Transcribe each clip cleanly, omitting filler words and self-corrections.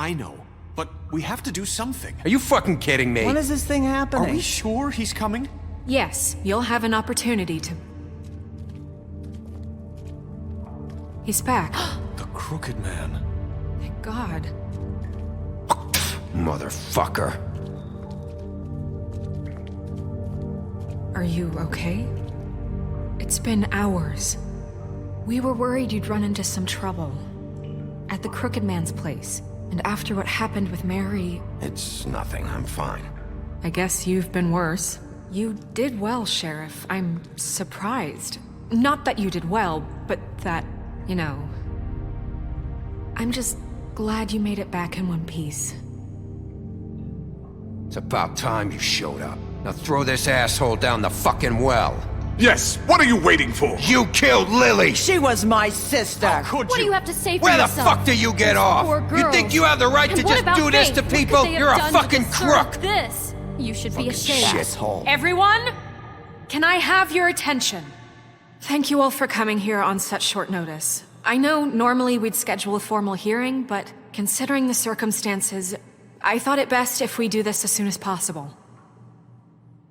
I know. But we have to do something. Are you fucking kidding me? When is this thing happening? Are we sure he's coming? Yes, you'll have an opportunity to... He's back. The Crooked Man. Thank God. Motherfucker. Are you okay? It's been hours. We were worried you'd run into some trouble. At the Crooked Man's place. And after what happened with Mary... It's nothing, I'm fine. I guess you've been worse. You did well, Sheriff. I'm surprised. Not that you did well, but that, you know... I'm just glad you made it back in one piece. It's about time you showed up. Now throw this asshole down the fucking well. Yes, what are you waiting for? You killed Lily! She was my sister! How could What do you? you have to say for Where the yourself? fuck do you get This off? poor You girl. think you have the right And to what just about do this Faith? to What could people? they have You're a done to fucking deserve crook! This. You should be ashamed. Shithole. Everyone, can I have your attention? Thank you all for coming here on such short notice. I know normally we'd schedule a formal hearing, but considering the circumstances, I thought it best if we do this as soon as possible.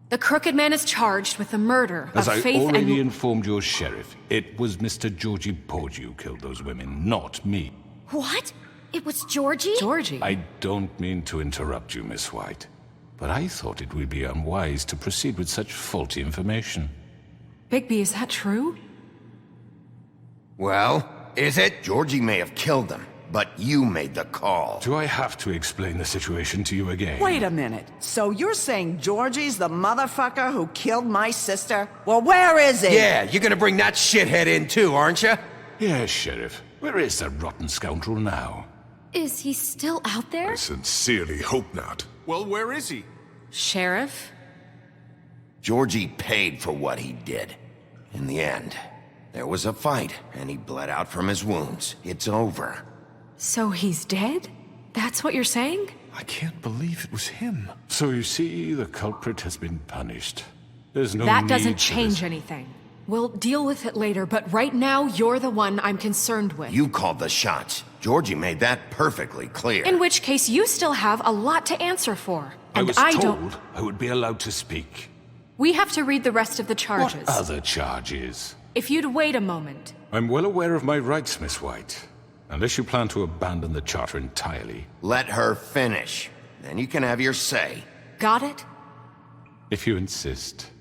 The Crooked Man is charged with the murder As of I Faith already and... informed your sheriff, it was Mr. Georgie Porgy who killed those women, not me. What? It was Georgie? Georgie. I don't mean to interrupt you, Miss White, but I thought it would be unwise to proceed with such faulty information. Bigby, is that true? Well, is it? Georgie may have killed them, but you made the call. Do I have to explain the situation to you again? Wait a minute. So you're saying Georgie's the motherfucker who killed my sister? Well, where is he? Yeah, you're gonna bring that shithead in too, aren't you? Yes, Sheriff. Where is that rotten scoundrel now? Is he still out there? I sincerely hope not. Well, where is he? Sheriff? Georgie paid for what he did. In the end, there was a fight, and he bled out from his wounds. It's over. So he's dead? That's what you're saying? I can't believe it was him. So you see, the culprit has been punished. There's no That need doesn't for change this. anything. We'll deal with it later, but right now, you're the one I'm concerned with. You called the shots. Georgie made that perfectly clear. In which case, you still have a lot to answer for. I And was I told don't... I would be allowed to speak. We have to read the rest of the charges. What other charges? If you'd wait a moment. I'm well aware of my rights, Miss White. Unless you plan to abandon the charter entirely. Let her finish. Then you can have your say. Got it? If you insist.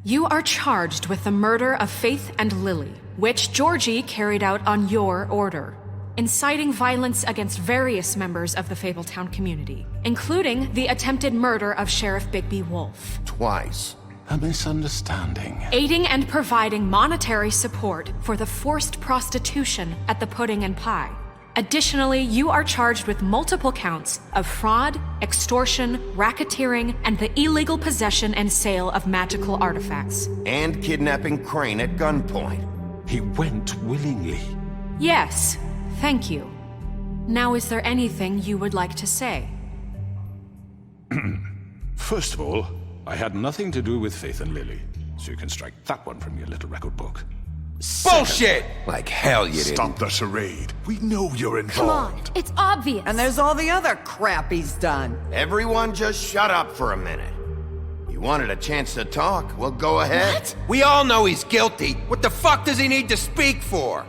You are charged with the murder of Faith and Lily, which Georgie carried out on your order, inciting violence against various members of the Fabletown community, including the attempted murder of Sheriff Bigby Wolf. Twice. A misunderstanding. Aiding and providing monetary support for the forced prostitution at the Pudding and Pie. Additionally, you are charged with multiple counts of fraud, extortion, racketeering, and the illegal possession and sale of magical artifacts. And kidnapping Crane at gunpoint. He went willingly. Yes, thank you. Now, is there anything you would like to say? First of all, I had nothing to do with Faith and Lily, so you can strike that one from your little record book. Bullshit! Like hell you didn't. Stop the charade. We know you're Come on, involved. it's obvious. And there's all the other crap he's done. Everyone just shut up for a minute. You wanted a chance to talk? Well, go ahead. What? We all know he's guilty. What the fuck does he need to speak for?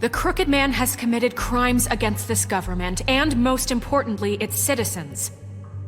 The Crooked Man has committed crimes against this government and, most importantly, its citizens.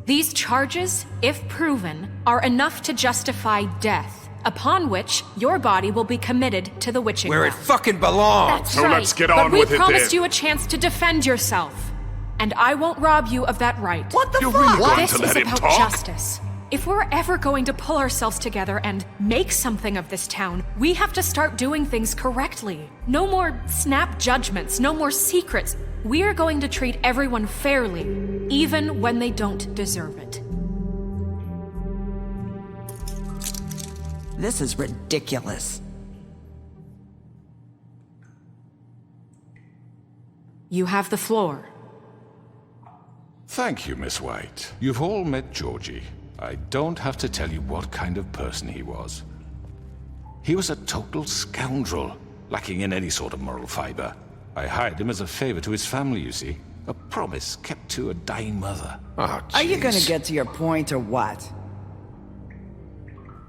These charges, if proven, are enough to justify death, upon which your body will be committed to the witching Where it ground. fucking belongs. That's So right. let's get But on we with it promised then. you a chance to defend yourself, and I won't rob you of that right. What the You're fuck? really going This to is let him about talk? justice. If we're ever going to pull ourselves together and make something of this town, we have to start doing things correctly. No more snap judgments, no more secrets. We are going to treat everyone fairly, even when they don't deserve it. This is ridiculous. You have the floor. Thank you, Miss White. You've all met Georgie. I don't have to tell you what kind of person he was. He was a total scoundrel, lacking in any sort of moral fiber. I hired him as a favor to his family, you see. A promise kept to a dying mother. Oh, Are you gonna jeez. get to your point or what?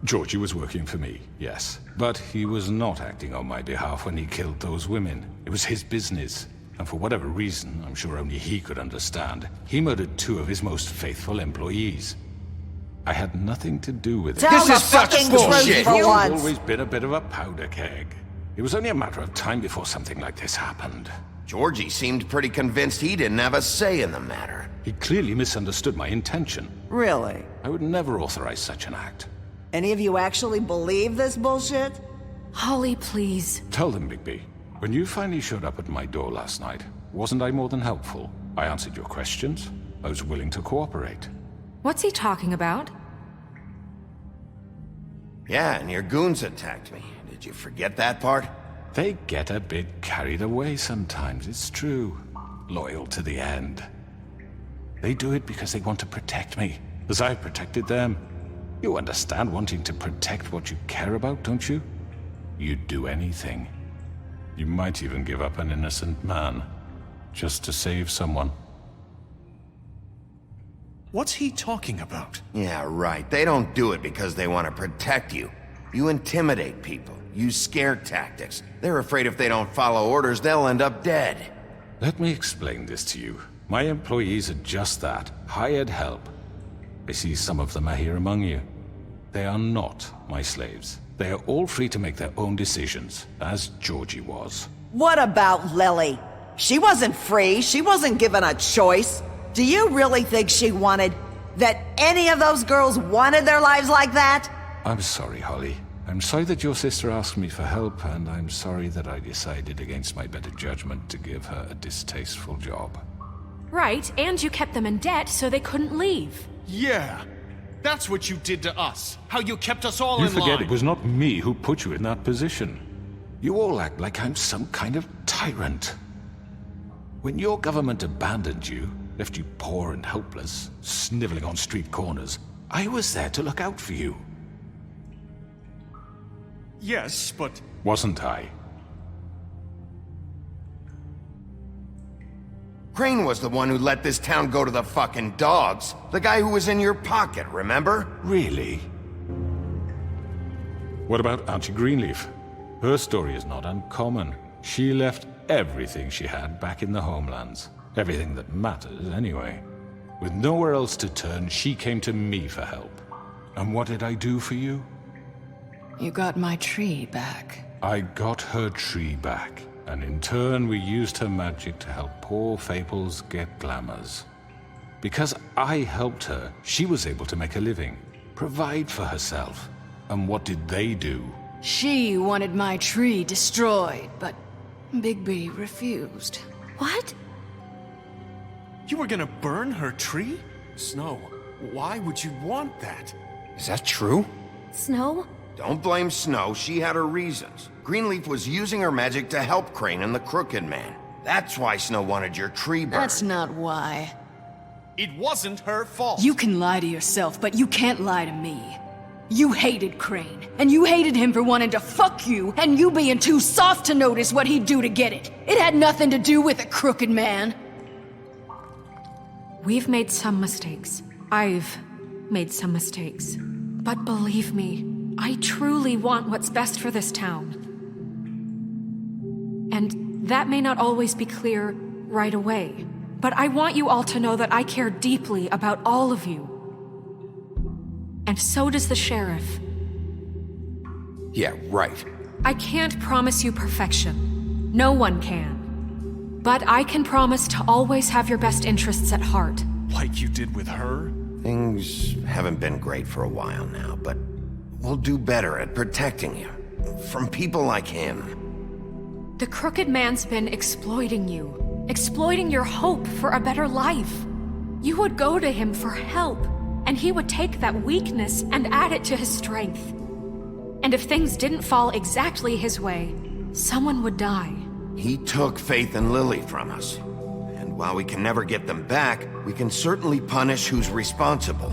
Georgie was working for me, yes. But he was not acting on my behalf when he killed those women. It was his business. And for whatever reason, I'm sure only he could understand, he murdered 2 of his most faithful employees. I had nothing to do with it. Tell This the is such fucking bullshit. truth for You've once. always been a bit of a powder keg. It was only a matter of time before something like this happened. Georgie seemed pretty convinced he didn't have a say in the matter. He clearly misunderstood my intention. Really? I would never authorize such an act. Any of you actually believe this bullshit? Holly, please. Tell them, Bigby. When you finally showed up at my door last night, wasn't I more than helpful? I answered your questions. I was willing to cooperate. What's he talking about? Yeah, and your goons attacked me. Did you forget that part? They get a bit carried away sometimes, it's true. Loyal to the end. They do it because they want to protect me, as I've protected them. You understand wanting to protect what you care about, don't you? You'd do anything. You might even give up an innocent man, just to save someone. What's he talking about? Yeah, right. They don't do it because they want to protect you. You intimidate people, use scare tactics. They're afraid if they don't follow orders, they'll end up dead. Let me explain this to you. My employees are just that, hired help. I see some of them are here among you. They are not my slaves. They are all free to make their own decisions, as Georgie was. What about Lily? She wasn't free. She wasn't given a choice. Do you really think she wanted... that any of those girls wanted their lives like that? I'm sorry, Holly. I'm sorry that your sister asked me for help, and I'm sorry that I decided against my better judgment to give her a distasteful job. Right, and you kept them in debt so they couldn't leave. Yeah. That's what you did to us. How you kept us all You in line. forget it was not me who put you in that position. You all act like I'm some kind of tyrant. When your government abandoned you, left you poor and helpless, sniveling on street corners, I was there to look out for you. Yes, but... Wasn't I? Crane was the one who let this town go to the fucking dogs. The guy who was in your pocket, remember? Really? What about Auntie Greenleaf? Her story is not uncommon. She left everything she had back in the homelands. Everything that matters, anyway. With nowhere else to turn, she came to me for help. And what did I do for you? You got my tree back. I got her tree back, and in turn we used her magic to help poor Fables get glamours. Because I helped her, she was able to make a living, provide for herself. And what did they do? She wanted my tree destroyed, but Bigby refused. What? You were gonna burn her tree? Snow, why would you want that? Is that true? Snow? Don't blame Snow, she had her reasons. Greenleaf was using her magic to help Crane and the Crooked Man. That's why Snow wanted your tree burned. That's not why. It wasn't her fault. You can lie to yourself, but you can't lie to me. You hated Crane, and you hated him for wanting to fuck you, and you being too soft to notice what he'd do to get it. It had nothing to do with a Crooked Man. We've made some mistakes. I've made some mistakes. But believe me, I truly want what's best for this town. And that may not always be clear right away, but I want you all to know that I care deeply about all of you. And so does the sheriff. Yeah, right. I can't promise you perfection. No one can. But I can promise to always have your best interests at heart. Like you did with her? Things haven't been great for a while now, but we'll do better at protecting you. From people like him. The Crooked Man's been exploiting you. Exploiting your hope for a better life. You would go to him for help, and he would take that weakness and add it to his strength. And if things didn't fall exactly his way, someone would die. He took Faith and Lily from us. And while we can never get them back, we can certainly punish who's responsible.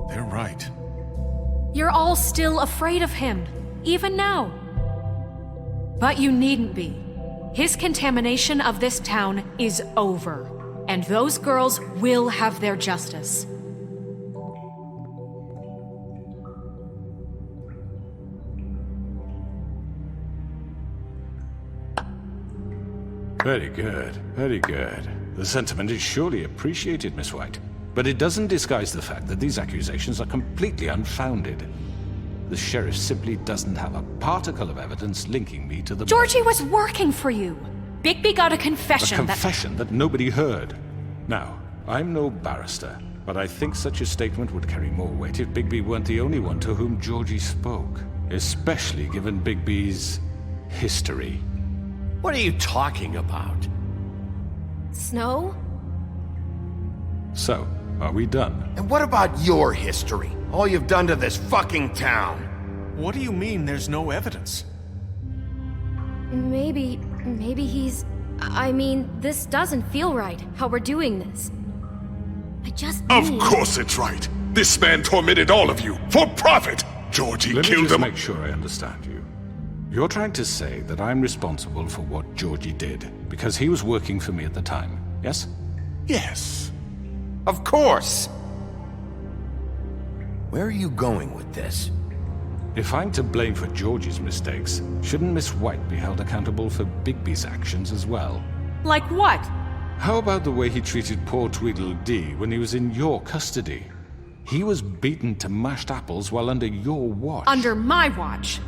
They're right. You're all still afraid of him, even now. But you needn't be. His contamination of this town is over, and those girls will have their justice. Very good, very good. The sentiment is surely appreciated, Miss White. But it doesn't disguise the fact that these accusations are completely unfounded. The sheriff simply doesn't have a particle of evidence linking me to the... Georgie was working for you! Bigby got a confession that nobody heard. Now, I'm no barrister, but I think such a statement would carry more weight if Bigby weren't the only one to whom Georgie spoke. Especially given Bigby's... history. What are you talking about? Snow? So, are we done? And what about your history? All you've done to this fucking town? What do you mean there's no evidence? Maybe he's... I mean, this doesn't feel right, how we're doing this. I just Of need... course it's right. This man tormented all of you, for profit! Georgie Let me killed just him. make sure I understand you. You're trying to say that I'm responsible for what Georgie did, because he was working for me at the time, yes? Yes. Of course! Where are you going with this? If I'm to blame for Georgie's mistakes, shouldn't Miss White be held accountable for Bigby's actions as well? Like what? How about the way he treated poor Tweedledee when he was in your custody? He was beaten to mashed apples while under your watch. Under my watch.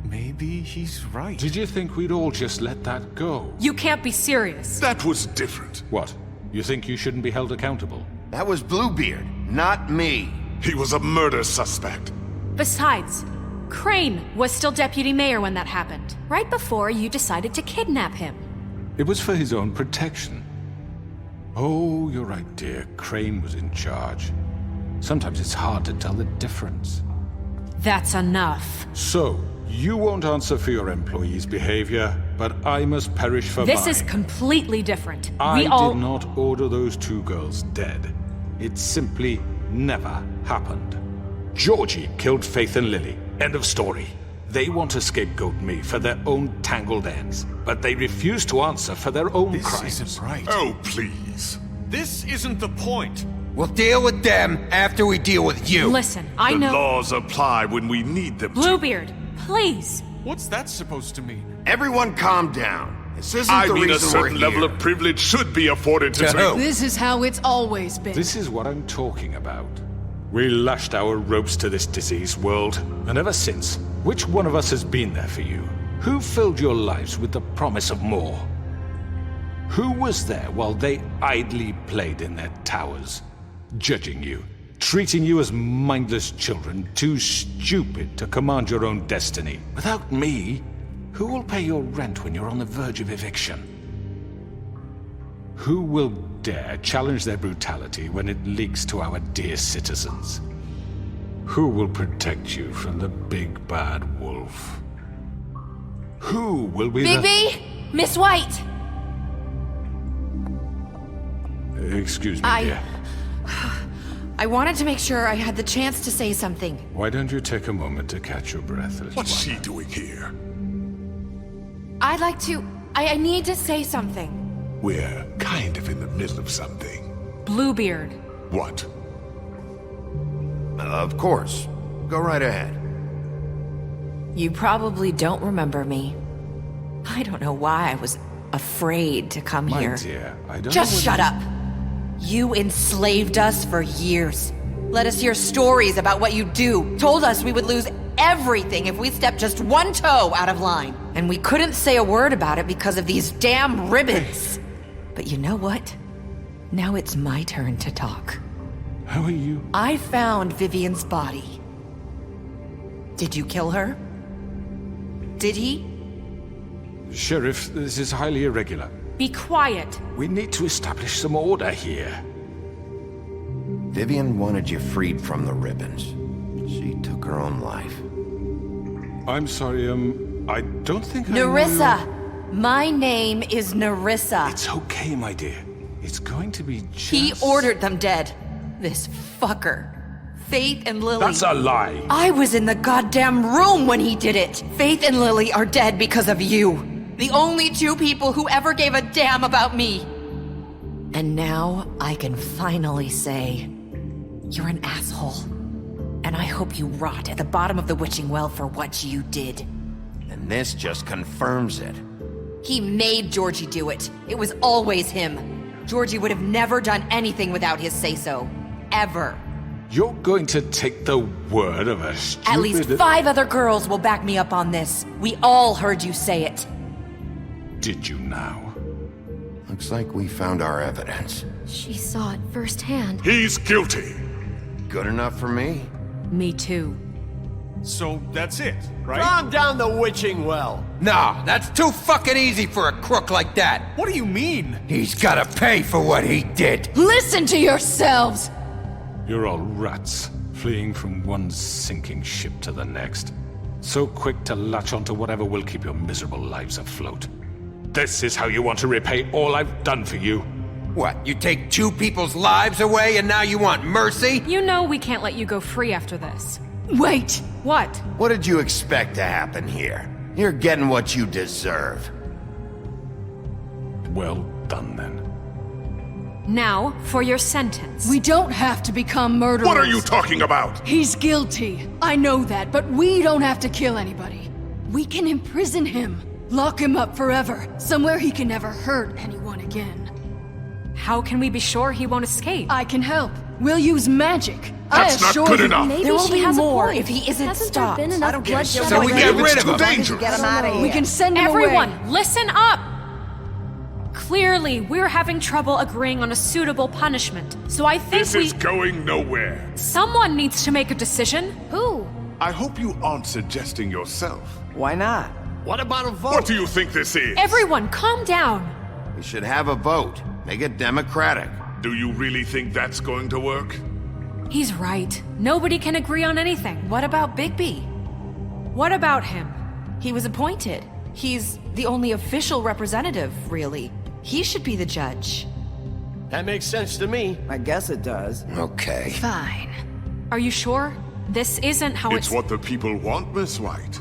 Maybe he's right. Did you think we'd all just let that go? You can't be serious. That was different. What? You think you shouldn't be held accountable? That was Bluebeard, not me. He was a murder suspect. Besides, Crane was still deputy mayor when that happened, right before you decided to kidnap him. It was for his own protection. Oh, you're right, dear. Crane was in charge. Sometimes it's hard to tell the difference. That's enough. So, you won't answer for your employees' behavior, but I must perish for mine. This is completely different. I We all... did not order those two girls dead. It simply never happened. Georgie killed Faith and Lily. End of story. They want to scapegoat me for their own tangled ends, but they refuse to answer for their own This crimes. isn't right. Oh, please. This isn't the point. We'll deal with them after we deal with you. Listen, I The know... laws apply when we need them to. Bluebeard, please. What's that supposed to mean? Everyone calm down. This isn't I the mean, a reason we're certain here. level of privilege should be afforded to... To who? This is how it's always been. This is what I'm talking about. We lashed our ropes to this diseased world, and ever since, which one of us has been there for you? Who filled your lives with the promise of more? Who was there while they idly played in their towers, judging you, treating you as mindless children, too stupid to command your own destiny? Without me, who will pay your rent when you're on the verge of eviction? Who will dare challenge their brutality when it leaks to our dear citizens? Who will protect you from the big bad wolf? Who will be Bigby! Miss White! Excuse me, dear. I wanted to make sure I had the chance to say something. Why don't you take a moment to catch your breath? What's she doing here? I'd like to... I need to say something. We're kind of in the middle of something. Bluebeard. What? Of course. Go right ahead. You probably don't remember me. I don't know why I was afraid to come My here. dear, I don't Just know shut up! You enslaved us for years. Let us hear stories about what you do. Told us we would lose everything if we stepped just one toe out of line. And we couldn't say a word about it because of these damn ribbons. But you know what? Now it's my turn to talk. How are you? I found Vivian's body. Did you kill her? Did he? Sheriff, this is highly irregular. Be quiet. We need to establish some order here. Vivian wanted you freed from the ribbons. She took her own life. I'm sorry, I don't think I knew- Nerissa! My name is Nerissa. It's okay, my dear. It's going to be just... He ordered them dead. This fucker. Faith and Lily... That's a lie! I was in the goddamn room when he did it! Faith and Lily are dead because of you. The only two people who ever gave a damn about me. And now I can finally say, you're an asshole. And I hope you rot at the bottom of the witching well for what you did. And this just confirms it. He made Georgie do it. It was always him. Georgie would have never done anything without his say-so. Ever. You're going to take the word of a stupid... At least 5 other girls will back me up on this. We all heard you say it. Did you now? Looks like we found our evidence. She saw it firsthand. He's guilty. Good enough for me? Me too. So that's it, right? Calm down the witching well. Nah, that's too fucking easy for a crook like that. What do you mean? He's gotta pay for what he did. Listen to yourselves! You're all rats, fleeing from one sinking ship to the next. So quick to latch onto whatever will keep your miserable lives afloat. This is how you want to repay all I've done for you? What, you take 2 people's lives away and now you want mercy? You know we can't let you go free after this. Wait! What? What did you expect to happen here? You're getting what you deserve. Well done, then. Now, for your sentence. We don't have to become murderers. What are you talking about? He's guilty. I know that, but we don't have to kill anybody. We can imprison him. Lock him up forever. Somewhere he can never hurt anyone again. How can we be sure he won't escape? I can help. We'll use magic. That's not good enough. Maybe There will she be has more a point. if he isn't Hasn't stopped. there been enough bloodshed? So we get rid of him. Dangerous. Get him out of here. We can send him Everyone, away. listen up! Clearly, we're having trouble agreeing on a suitable punishment, so I think This is going nowhere. someone needs to make a decision. Who? I hope you aren't suggesting yourself. Why not? What about a vote? What do you think this is? Everyone, calm down. We should have a vote. Make it democratic. Do you really think that's going to work? He's right. Nobody can agree on anything. What about Bigby? What about him? He was appointed. He's the only official representative, really. He should be the judge. That makes sense to me. I guess it does. Okay. Fine. Are you sure? This isn't how It's what the people want, Miss White.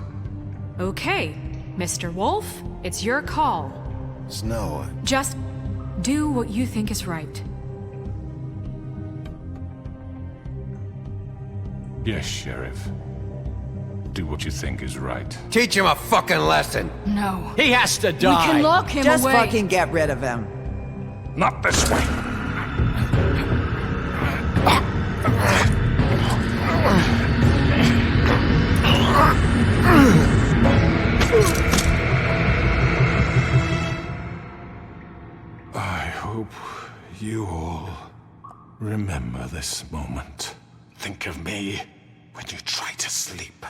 Okay, Mr. Wolf, it's your call. Snow, Just do what you think is right. Yes, Sheriff. Do what you think is right. Teach him a fucking lesson. No. He has to We die. can lock him Just away. fucking get rid of him. Not this way! I hope you all remember this moment. Think of me when you try to sleep.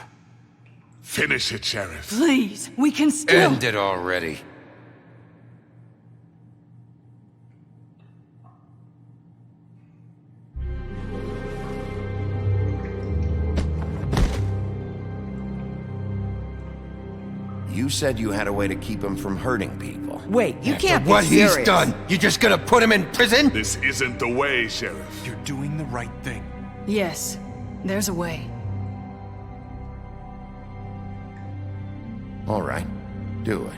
Finish it, Sheriff. Please, we can still... End it already. you said you had a way to keep him from hurting people. Wait, you can't be What serious. he's done, you just gonna put him in prison? This isn't the way, Sheriff. You're doing the right thing. Yes, there's a way. All right, do it.